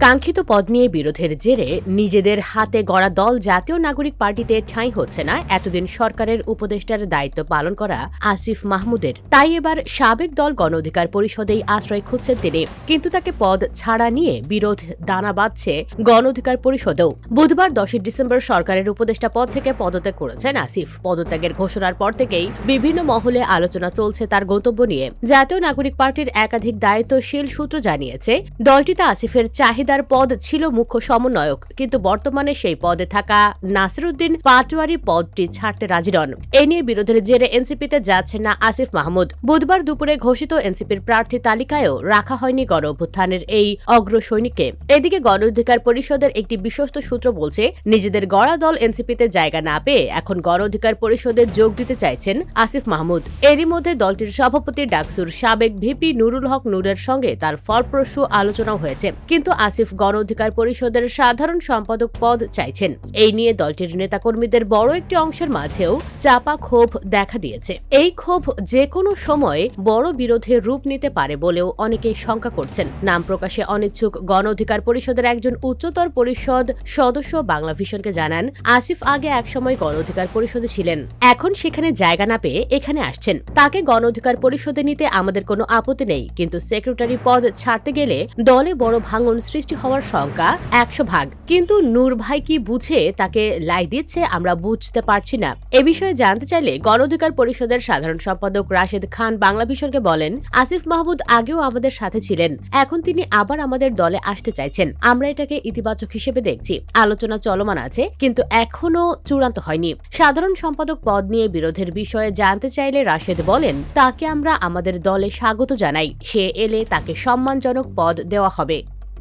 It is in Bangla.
কাঙ্ক্ষিত পদ নিয়ে বিরোধের জেরে নিজেদের হাতে গড়া দল জাতীয় নাগরিক পার্টিতে ঠাঁই হচ্ছে না এতদিন সরকারের উপদেষ্টার দায়িত্ব পালন করা আসিফ মাহমুদের। তাই এবার সাবেক দল গণ অধিকার পরিষদেই আশ্রয় খুঁজছেন তিনি। কিন্তু তাকে পদ ছাড়া নিয়ে বিরোধ দানা বাঁধছে গণ অধিকার পরিষদেও। বুধবার 10 ডিসেম্বর সরকারের উপদেষ্টা পদ থেকে পদত্যাগ করেছেন আসিফ। পদত্যাগের ঘোষণার পর থেকেই বিভিন্ন মহলে আলোচনা চলছে তার গন্তব্য নিয়ে। জাতীয় নাগরিক পার্টির একাধিক দায়িত্বশীল সূত্র জানিয়েছে, দলটিতে আসিফের চাহিদার পদ ছিল মুখ্য সমন্বয়ক, কিন্তু বর্তমানে সেই পদে থাকা নাসিরউদ্দিন পাটোয়ারি পদটি ছাড়তে রাজি নন। এ নিয়ে বিরোধের জেরে এনসিপিতে যাচ্ছেন না আসিফ মাহমুদ। বুধবার দুপুরে ঘোষিত এনসিপির প্রার্থী তালিকায়ও রাখা হয়নি গণ অভ্যুত্থানের এই অগ্রসৈনিককে। এদিকে গণ অধিকার পরিষদের একটি বিশ্বস্ত সূত্র বলছে, নিজেদের গড়া দল এনসিপিতে জায়গা না পেয়ে এখন গণ অধিকার পরিষদে যোগ দিতে চাইছেন আসিফ মাহমুদ। এরই মধ্যে দলটির সভাপতি ডাকসুর সাবেক ভিপি নুরুল হক নূরের সঙ্গে তার ফলপ্রসূ আলোচনাও হয়েছে, কিন্তু আসিফ গণ অধিকার পরিষদের সাধারণ সম্পাদক পদ চাইছেন। এই নিয়ে দলটির নেতাকর্মীদের বড় একটি অংশের মাঝেও চাপা ক্ষোভ দেখা দিয়েছে। এই ক্ষোভ যে কোনো সময় বড় বিরোধের রূপ নিতে পারে বলেও অনেকেই শঙ্কা করছেন। নাম প্রকাশে অনিচ্ছুক গণ অধিকার পরিষদের একজন উচ্চতর পরিষদ সদস্য বাংলা ভিশনকে জানান, আসিফ আগে একসময় গণ অধিকার পরিষদে ছিলেন, এখন সেখানে জায়গা না পেয়ে এখানে আসছেন। তাকে গণ অধিকার পরিষদে নিতে আমাদের কোনো আপত্তি নেই, কিন্তু সেক্রেটারি পদ ছাড়তে গেলে দলে বড় ভাঙন সৃষ্টি হওয়ার শঙ্কা 100%। কিন্তু নূর ভাই কি বুঝে তাকে লাই দিচ্ছে আমরা বুঝতে পারছি না। এ বিষয়ে জানতে চাইলে গণ অধিকার পরিষদের সাধারণ সম্পাদক রাশেদ খান বাংলা ভিশনকে বলেন, আসিফ মাহমুদ আগেও আমাদের সাথে ছিলেন, এখন তিনি আবার আমাদের দলে আসতে চাইছেন। আমরা এটাকে ইতিবাচক হিসেবে দেখছি। আলোচনা চলমান আছে, কিন্তু এখনো চূড়ান্ত হয়নি। সাধারণ সম্পাদক পদ নিয়ে বিরোধের বিষয়ে জানতে চাইলে রাশেদ বলেন, তাকে আমরা আমাদের দলে স্বাগত জানাই। সে এলে তাকে সম্মানজনক পদ দেওয়া হবে।